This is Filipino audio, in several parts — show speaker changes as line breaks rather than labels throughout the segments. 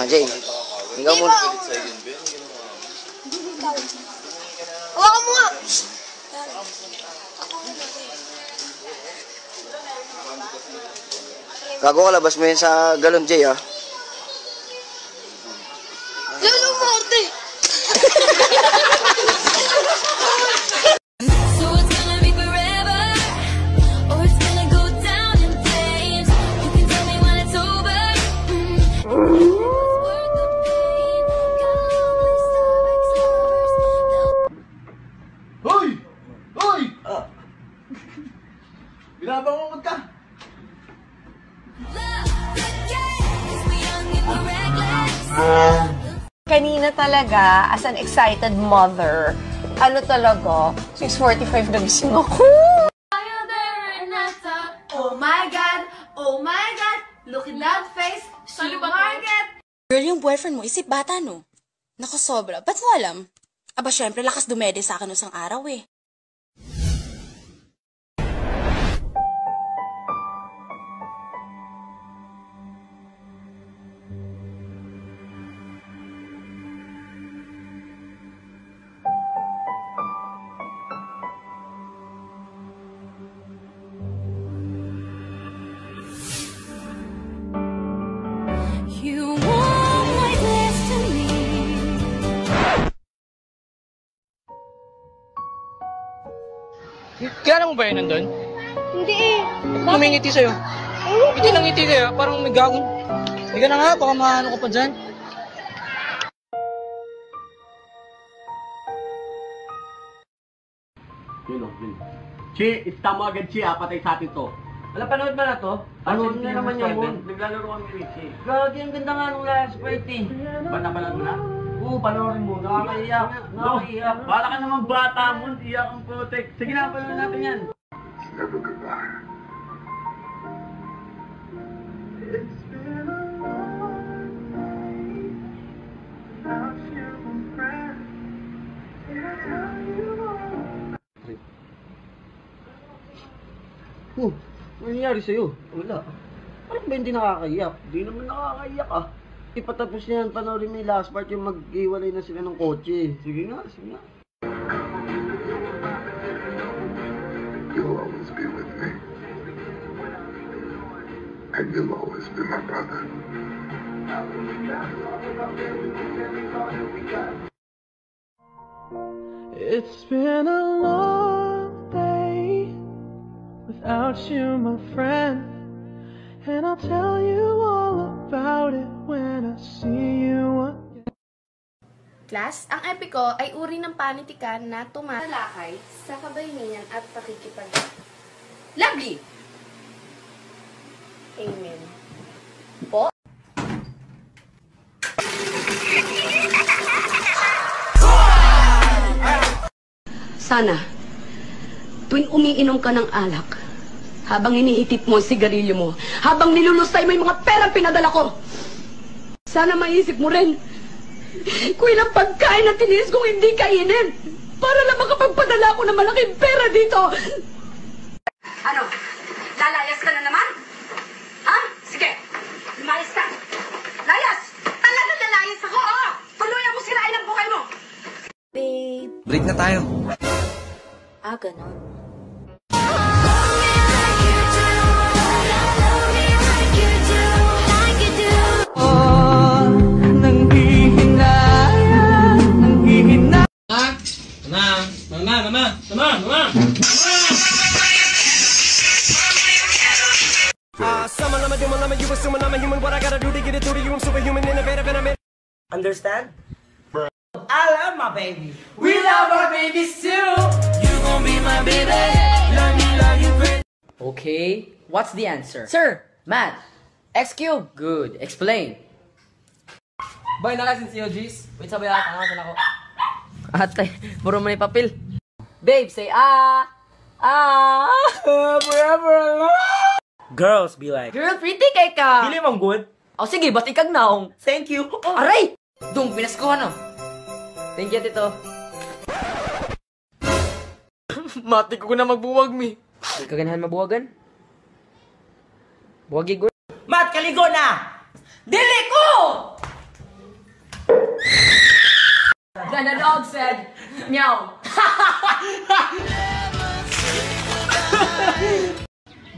Jay, ikaw muna.
Hawakan mo nga!
Gago ka, labas mo yun sa galon, Jay, ah.
Lalo mo, arte!
Hoy! Hoy! Binabangon ka!
Kanina talaga, as an excited mother, ano talaga, 6:45 na gising ako.
Oh my God! Oh my God! Look at that face! Supermarket!
Girl, yung boyfriend mo, isip bata, no? Naku, sobra. Ba't mo alam? Aba, syempre, lakas dumede sa akin isang araw, eh. You won't like this to me.
Kilala mo ba yun nandun?
Hindi eh.
Kumingiti sa'yo. Ngiti lang ngiti kayo, parang may gagong. Hindi ka na nga, baka maano ka pa dyan.
Yun o, yun. Chi, it's tama agad, Chi, patay sa atin to.
Wala, panood ba na to?
Panood na naman yan, Mon. Naglalaro kami ni Chi.
Gagi, ang ganda nga nung last fight eh.
Bata-balad mo na?
Oo, panoorin mo. Nakakaiyak. Nakakaiyak.
Bala ka naman bata, Mon. Iyak ang putek. Sige na, panood natin yan.
Never goodbye.
Oh, ano nangyari sa'yo? Wala. Parang ba hindi nakakaiyak? Di naman nakakaiyak ah. Ipatapos niya yan, panoorin mo yung last part yung mag-iwalay na sila ng kotse. Sige nga, sige nga.
You'll always be with me. And you'll always be my brother.
It's been a long day without you, my friend. And I'll tell you all about it when I see you again.
Class, ang epiko ay uri ng panitikan na tumatalakay sa kabayanihan at pakikipag. Lovely! Amen. Po?
Sana, tuwing umiinom ka ng alak, habang iniitip mo ang sigarilyo mo, habang nilulusay mo yung mga perang pinadala ko, sana maisip mo rin kung ilang pagkain na tiniis kong hindi kainin para lang makapagpadala ko ng malaking pera dito. Ano? Lalayas ka na naman? Ha? Sige, lumayas ka. Layas! Talagang lalayas ako, oh! Tuluyan mo sirain ang buhay mo!
Babe.
Break na tayo.
Ah, ganon.
Understand? I love my baby. We love our babies too. You gon' be my baby. Love you, pretty. Okay, what's the answer? Sir, math. X cube. Good. Explain. Boy, nakasin si OGs. Wait, sabay ako. Ako. Ate, buro mo na yung papel. Babe, say ah. Ah. Forever alone. Girls be like, girl, pretty kay ka. Dili mong good. Oh, sige, ba't ikag naong? Thank you. Oh. Aray! Dung, pinaskuhan, oh. Thank you, tito. Mati ko na magbuwag, mi. Hindi ka ganahan mabuwagan? Buwagi, good. Mat, kaligo na! Dili ko! And the dog said, meow.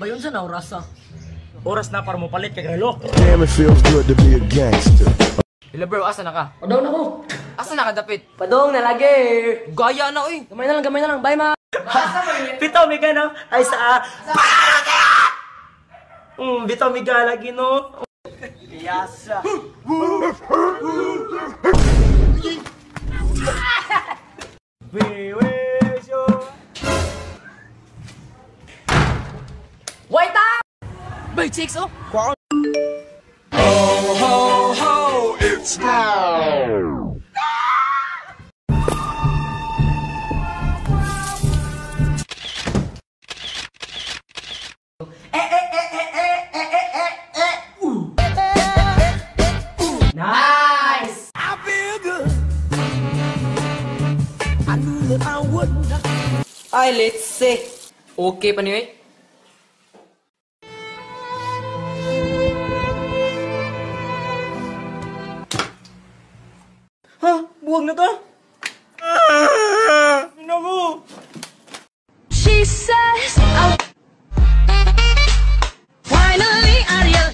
Bayon sa oras ah.
Oras na para mo palit kay relo.
Damn, it feels good to be a gangster.
Hello bro, asa na ka? Padaw na ko. Asa na ka dapit? Padong na lagi. Gaya na oy. Gamay na lang. Bye ma.
Bitaw mi no? Ay sa bitaw mi lagi no. Yasa.
Wait up! Bay chicks oh.
Ho, ho, ho, it's now.
Nice!
I feel good. I knew that I wouldn't.
Ay, let's see. Okay pa niyo eh?
Ha? Buwag na to? Naku!
She says, finally, Ariel.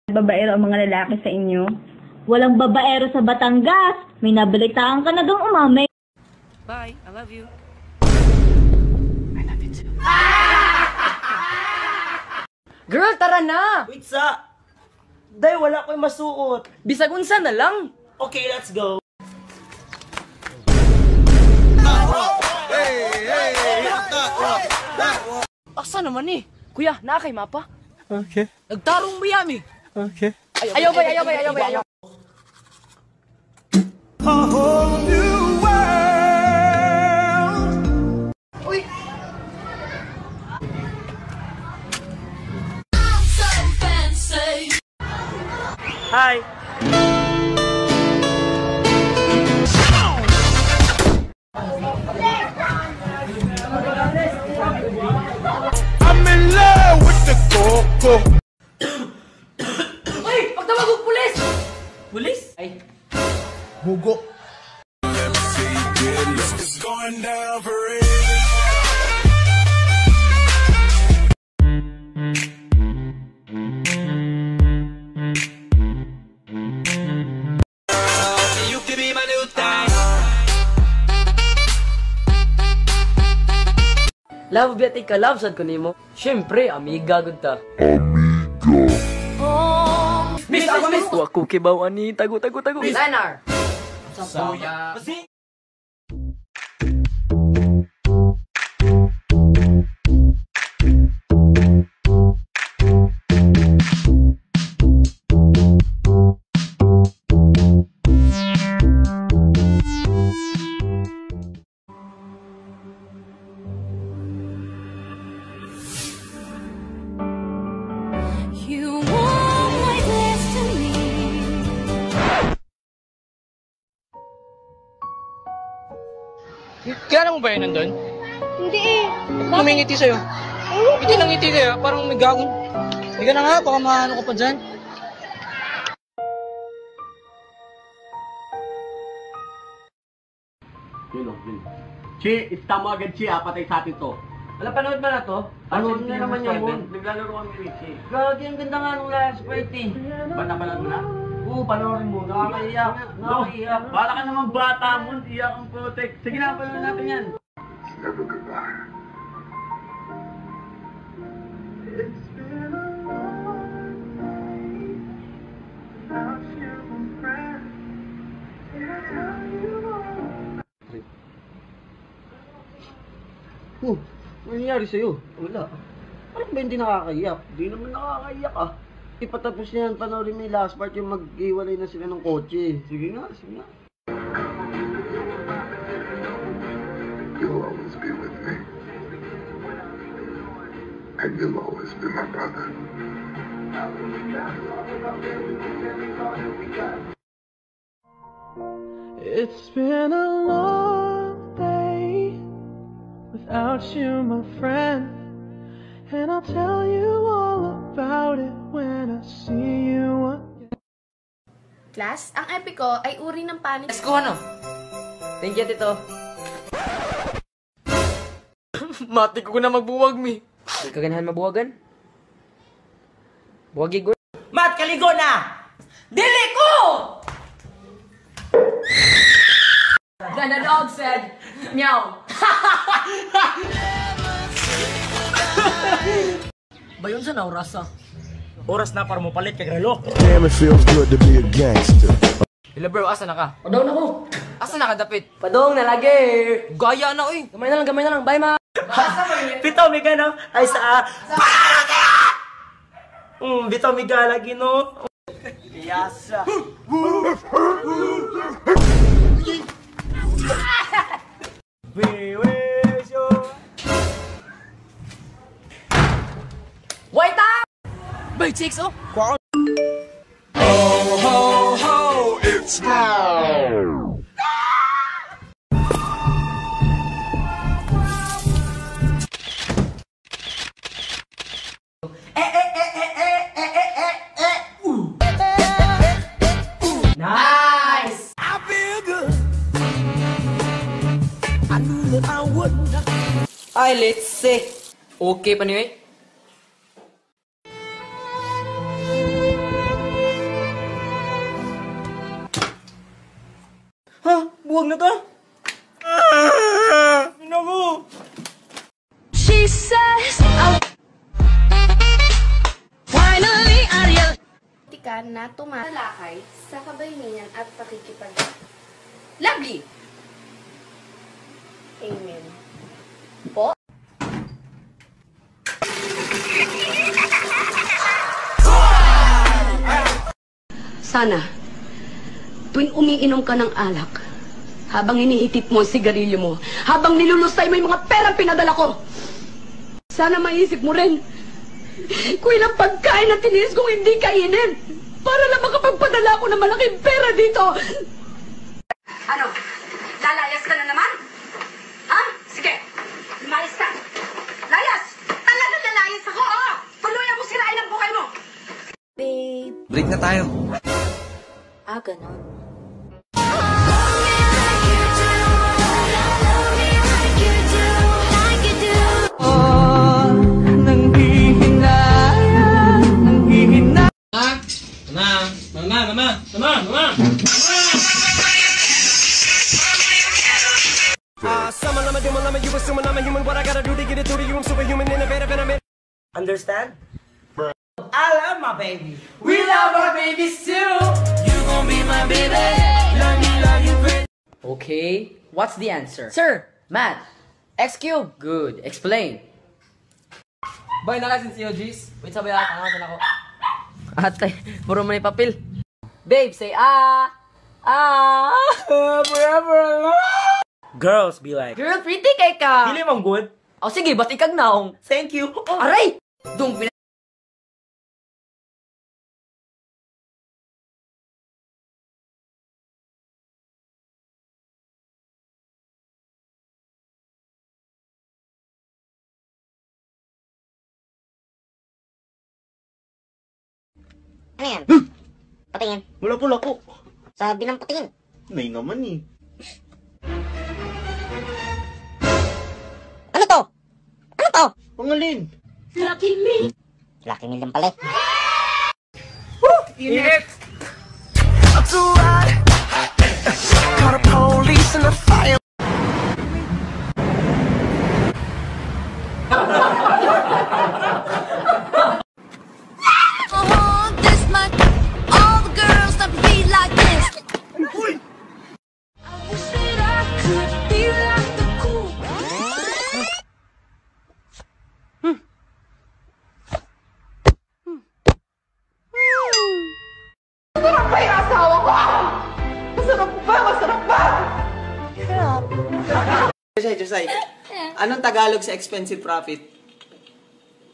Babaero ang mga lalaki sa inyo. Walang babaero sa Batangas. May nabalitaan ka na dong umamay.
Bye, I love you. Girl, tara na!
Wait sa! Day, wala ko'y masuot.
Bisag unsa na lang.
Okay, let's go.
Asa naman eh? Kuya, naa kay mapa?
Okay.
Nagtarong ba yami?
Okay.
Ayaw ba?
A whole new world.
Uy!
Hi.
I'm in love with the coco.
Uy! Pagtawag ko pulis!
Pulis?
Ay.
Hugo. Let me see you get low. It's going down for real. You can be my new thing.
Love biya ka love sad ko nimo. Syempre, amiga gud ta. Miss ako miss. Wa ko kibaw ani tago. Miss Anar. Sa kuya.
You want my destiny.
Kaya mo ba yun nandun?
Hindi eh.
Ngumingiti sa'yo. Ngiti lang ngiti sa'yo, parang may gagawin. Hindi ka na nga, baka maano ka pa dyan.
Yun. Chi, istamo agad Chi, patay sa atin to.
Wala, panood mo na to?
Panood na naman yan, Mon. Naglalaro kami ni Chi.
Gagi, ang ganda nga nung last fight eh.
Ba't napanood mo na?
Oo, panoorin mo. Nakakaiyak. Nakakaiyak.
Bala ka naman bata, Mon. Iyak ang protect. Sige na, panood natin yan.
It's never goodbye.
It's been a long day without you, my friend. Can I tell you all?
Ano nangyari sa'yo? Wala. Ano ba hindi nakakaiyak? Di naman nakakaiyak ah. Ipatapos niya yan, panoorin mo yung last part yung mag-iwalay na sila ng kotse. Sige nga.
You'll always be with me. And you'll always be my brother.
It's been a long day without you, my friend. And I'll tell you all about it when I see you again.
Class, ang epic ko ay uri ng panig.
Let's go ano? Thank you, Tito. Mati ko na magbuwag, mi. Di ka ganahan mabuwagan? Buwagi ko. Mat, kaligo na! Dili ko! Then the dog said, meow. Bayon sa na oras ah. Oras na para mo palit kay relo.
Damn, it feels good to be a gangster.
Hello bro, asa na ka? Padong na ko. Asa na ka dapit? Padong na lagi. Gaya na oy. Gamay na lang. Bye ma.
Bitaw mi gano ay sa bitaw mi lagi no. Yasa. We wish you.
Wait up! Bay chicks oh.
Ho ho ho, it's now.
Nice!
I feel good. I knew that I wouldn't.
Ay, let's see. Okay pa niyo eh? Ha? Buwag na ta? Naku!
She says, finally, Ariel.
Tika na tumatalakay sa kabayanihan at pakikipag... Lovely! Amen. Po?
Sana, tuwing umiinom ka ng alak, habang iniitip mo ang sigarilyo mo, habang nilulusay mo yung mga perang pinadala ko, sana maisip mo rin kung ilang pagkain na tiniis kong hindi kainin para lang makapagpadala ko ng malaking pera dito. Ano? Lalayas ka na naman? Ha? Sige, lumayas ka. Layas! Talaga lalayas ako, oh! Tuluyan mo sirain ang buhay mo!
Babe.
Break na tayo.
Ah, ganon.
Understand? I love my baby. We love our babies too. You gon' be my baby. Love me, love you, pretty.
Okay, what's the answer? Sir, math, x cube. Good, explain. Boy, nakasin si OGs. Wait, sabay ako, tangasan ako. Atay, puro may papel. Babe, say forever alone.
Girls be like,
Girl, pretty kay ka.
Dili mong good.
Oh, sige, ba't ikag naong?
Thank you.
Aray! Dung pina...
Ano yan? Patingin.
Wala pula ko.
Sabi ng patingin.
May naman eh.
Ano to? Ano to?
Pangalin.
Lucky me. Lucky me lang pala.
Init! Up to ride. Call the police and the fire.
This much, all the girls that be like this. I wish that I could be like the cool.
Masarap pa yung asawa ko! Masarap pa! Masarap pa!
Josay, anong Tagalog sa expensive profit?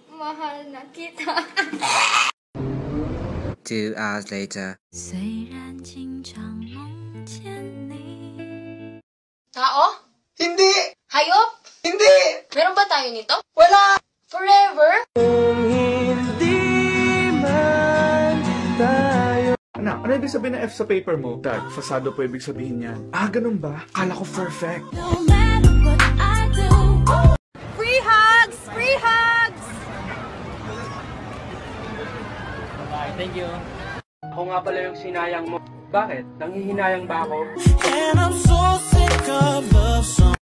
Mahal na kita.
2 hours later.
虽然经常梦见你。
Tao?
Hindi!
Hayop?
Hindi!
Meron ba tayo nito?
Wala!
Forever?
Anak, ano ibig sabihin ng F sa paper mo? Dad, fasado po ibig sabihin yan. Ah, ganun ba? Akala ko perfect.
Free hugs! Free hugs!
Bye, thank you. Ako nga pala yung sinayang mo. Bakit? Nanghihinayang ba ako?
And I'm so sick of love songs.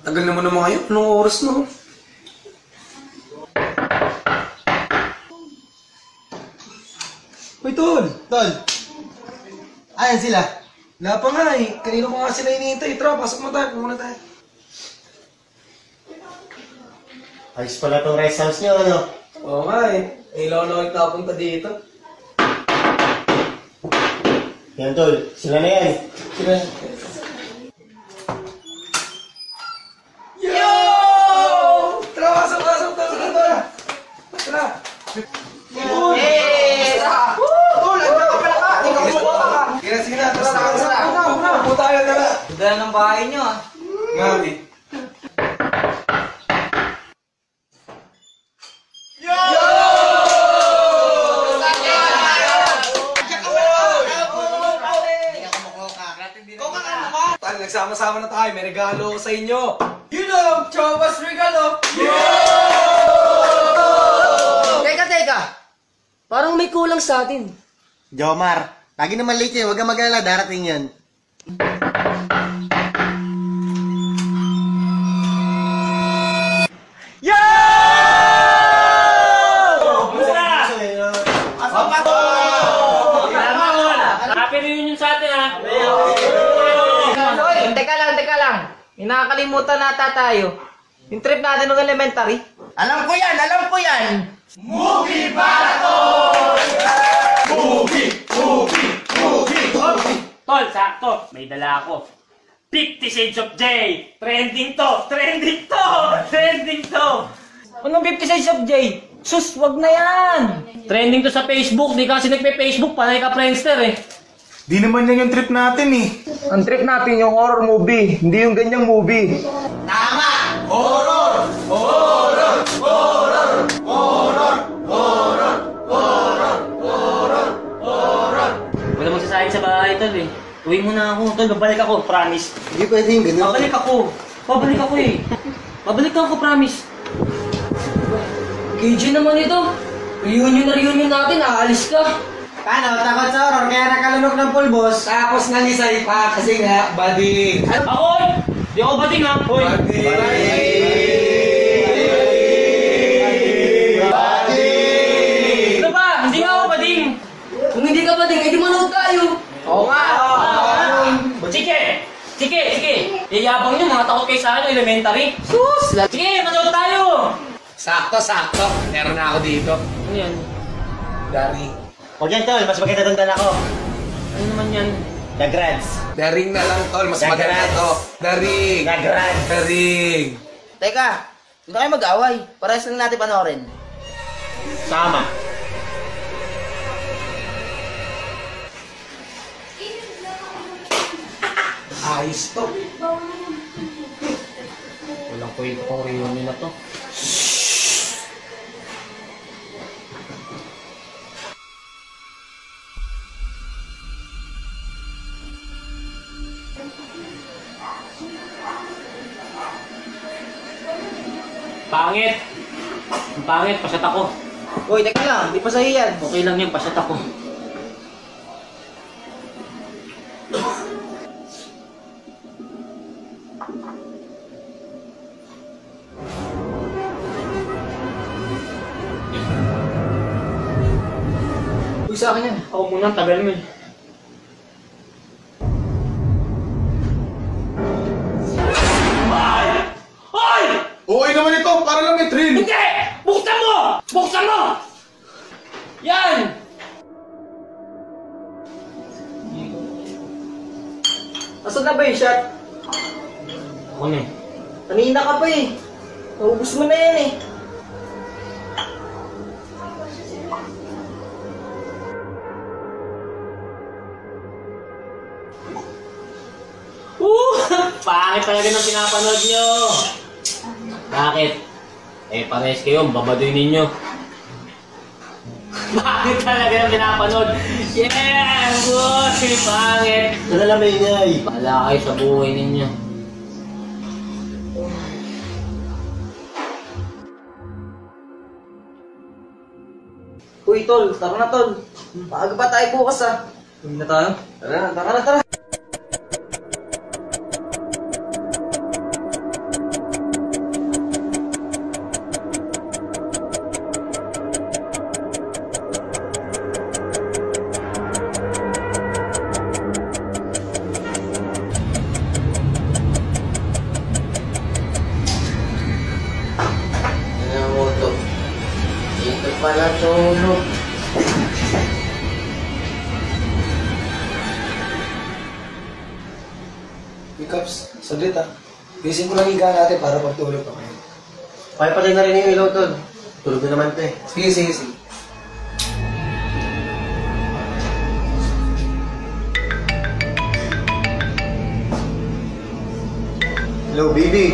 Tagal naman naman kayo. Anong oras na?
Uy, Tol! Tol! Ayan sila. Wala pa nga eh. Kanino ko nga sila hinihintay. Tara, pasok mo tayo. Pumunta tayo.
Ayos pala itong rest house niyo, ano?
Oo nga eh. Ilaw na nagtapunta dito.
Yan, Tol. Sila na yan.
Sila. Yo! Tara, pasok, pasok. Tara. Tara.
Hey!
Tol, andiyan ka pala ka. Ikaw mo ka. Sige na. Tara. Upo tayo, tara.
Ganda ng bahay niyo ah.
Mami. Tal, nagsama-sama na tayo. May regalo ko sa inyo. You know, Chobas regalo.
Teka. Parang may kulang sa atin.
Jomar, lagi naman late yun. Huwag kang mag-alala. Darating yan.
Yo!
Happy reunion sa atin, ha?
Oy, teka lang. May nakakalimutan nata tayo. Yung trip natin ng elementary. Alam ko yan!
Movie Marathon!
Tol, sakto. May dala ako. 50 Shades of Jay. Trending to.
Anong 50 Shades of Jay? Sus, wag na yan!
Trending to sa Facebook. Di kasi nagpe-Facebook. Panay ka Friendster eh.
Di naman yan yung trip natin eh.
Ang trip natin yung horror movie, hindi yung ganyang movie.
Wala magsasayang sa bahay, Tol eh. Uwi muna ako, Tol. Babalik ako, promise.
Hindi pwede yung ganyan.
Babalik ako eh. Babalik ako, promise.
KJ naman ito. Reunion natin, aalis ka.
Paano? Takot sa horror, kaya nakalunok ng pulbos.
Tapos nalisay pa kasi nga, buddy.
Ako! Di ako bating ha! Hoy! Ano ba? Hindi nga ako bading!
Kung hindi ka ba din, edi manood tayo.
Oo nga! Sige! Iyabang nyo, mga takot kayo sa akin, elementary.
Sus!
Sige, manood tayo!
Sakto. Meron na ako dito.
Ano yan?
Dari.
Huwag yan, Tol. Mas maganda doon ako.
Ano naman yan?
The Grads.
Daring na lang, Tol. Mas maganda to. Daring.
The Grads.
Daring.
Teka, hindi kayo mag-away. Parehas lang natin panoorin.
Sama.
Ayos to.
Walang kwento kong reunion na to. Pangit! Ang pangit, pasyat ako.
Uy, teka lang, di pa sa'yo yan.
Okay lang yan, pasyat ako.
Uy, sa akin yan.
Ako muna, ang tagal mo eh.
Okay naman ito, para lang may thrill.
Hindi! Buksan mo! Buksan mo! Yan!
Asan na ba yung shot?
Ako na eh.
Kanina ka pa eh. Naubos mo na yan eh.
Pangit!
pangit talaga ng pinapanood nyo. Bakit? Eh, pares kayo, babadoy ninyo. Pangit talaga ng pinapanood. Yeah, boy, pangit.
Ito na lang may ingay.
Bahala kayo sa buhay ninyo.
Uy, tol, tara na, tol. Maaga pa tayo bukas, ah. Uwi na tayo? Tara.
Ito pala tulog.
Pickups, saglit ah. Bisin ko lang higa natin para pagtulog pa kayo.
Pakipatay na rin yung ilaw, tol. Tulog na naman ito eh.
Sige.
Hello, baby.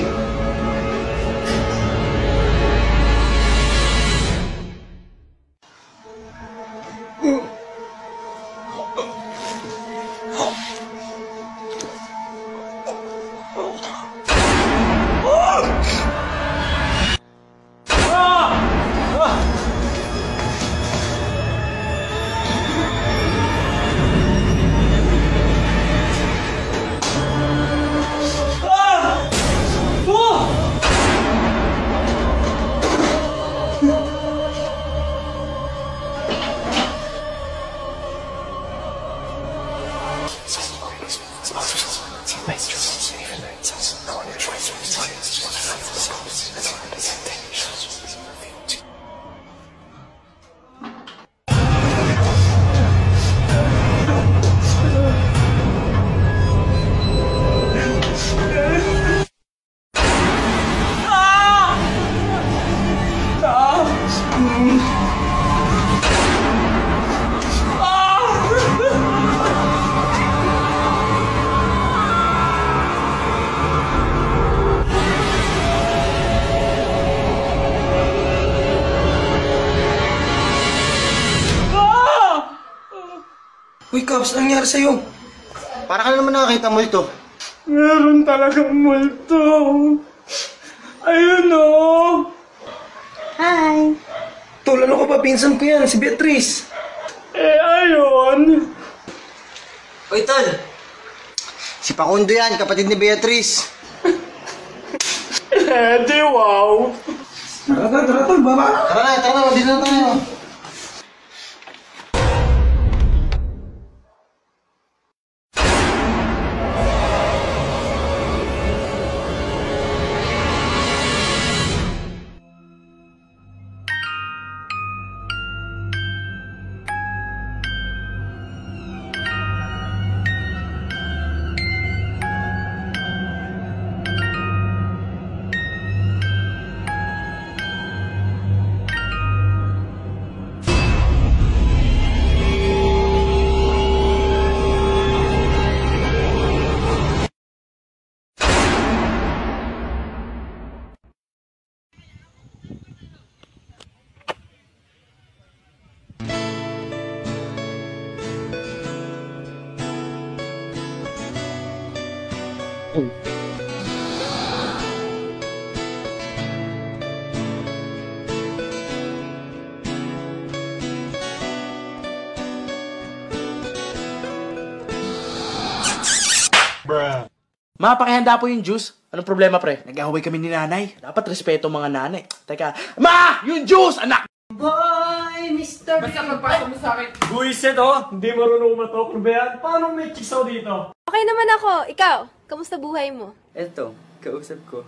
Uy, Caps, anong nangyari sa'yo?
Para ka na naman nakakita mo ito.
Meron talagang multo. Ayun o.
Hi.
Tol, ano ka ba? Pinsan ko yan, si Beatrice.
Ayun.
Uy, tol. Si Pakundo yan, kapatid ni Beatrice.
Di wow.
Tara, tol, baba.
Tara na, dito na tayo.
Ma, pakihanda po yung juice. Anong problema, pre? Nag-away kami ni nanay. Dapat respeto mga nanay. Teka, Ma! Yung juice, anak!
Boy, Mr.
Basta magpasa mo sa akin. Buisit oh, hindi marunong umatok. Ano ba yan? Paano may chicks ako dito?
Okay naman ako. Ikaw, kamusta buhay mo?
Eto, kausap ko.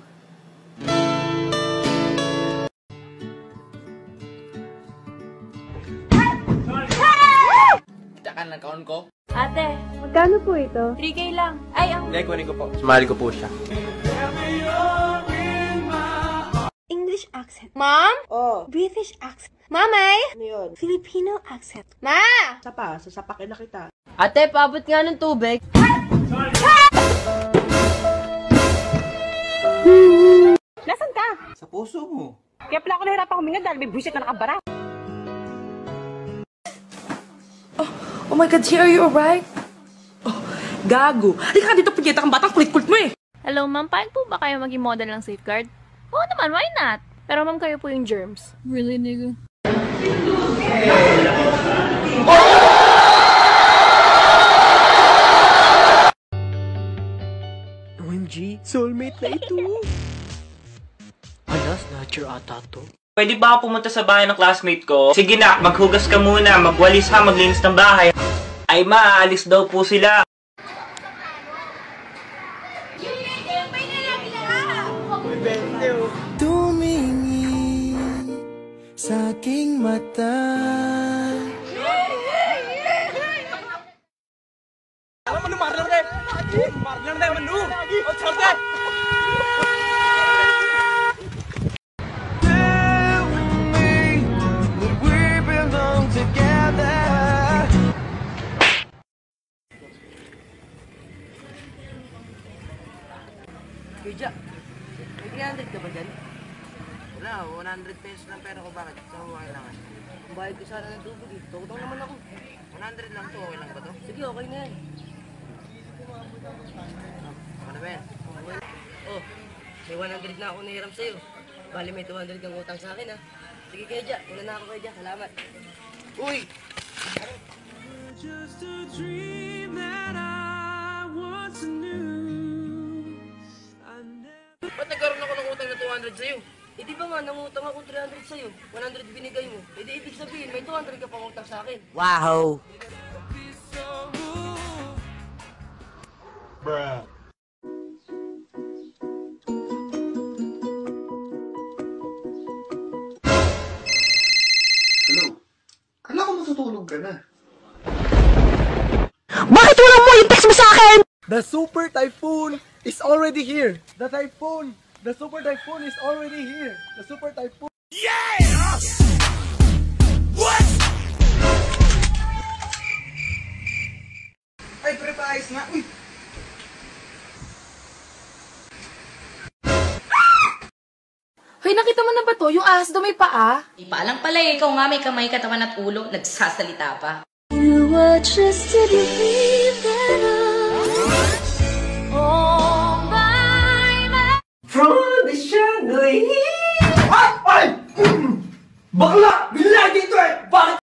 Kita ka ng kaon ko?
Ate, magkano po ito? 3K lang. Ay, ang...
Hindi, kunin ko po. Sumali ko po siya.
English accent. Mom?
Oh.
British accent. Mamay?
Ano yun?
Filipino accent. Ma!
Sasapakin na kita.
Ate, paabot nga ng tubig.
Nasaan ka?
Sa puso mo.
Kaya pala ako nahirapan huminga dahil may buwisit na nakabara.
Oh my God, G, are you alright? Oh, gago. Halika ka dito, punyeta kang batang kulit-kulit mo eh.
Hello, ma'am. Paano po ba kayo maging model ng safeguard? Oo naman, why not? Pero ma'am, kayo po yung germs. Really, nigga?
OMG, soulmate na ito.
Ala, snatcher ata to. Pwede ba ako pumunta sa bahay ng classmate ko? Sige na, maghugas ka muna, magwalis ha, maglinis ng bahay. Ay aalis daw po sila.
Tumingin sa aking mata.
Kuya, may 300 ka ba dyan? Wala, 100 pesos lang pera ko. Bakit? Saan mo kailangan? Ang bayad ko sana ng tubig eh. Tutong naman ako. 100 lang to, okay lang ba to? Sige, okay na yan. Ako na ba yan? Oh, may 100 na ako nahiram sa'yo. Bali may 200 kang utang sa akin ha. Sige kaya dyan, una na ako kaya dyan. Salamat. Uy!
Just a dream that I once knew.
Ba't nagkaroon ako ng utang na 200 sa'yo? Eh di ba nga, nangutang ako 300 sa'yo. 100 binigay mo. Eh di ibig sabihin, may 200 ka pang utang sa akin.
Wow!
Bruh.
Hello? Kala ko matutulog ka na.
Bakit wala mo yung text mo sa akin? The super typhoon is already here. The super typhoon is already here. The super typhoon.
Yeah! What?
Ay, pre, paayos nga. Uy!
Hoy, nakita mo na ba to? Yung ahas daw may paa?
Di pa alam pala eh, ikaw nga may kamay, katawan at ulo, nagsasalita pa.
You were just to believe that
Oh, my.
From the shadow. Ay! Bakla! Bilagi ito eh! Bakit?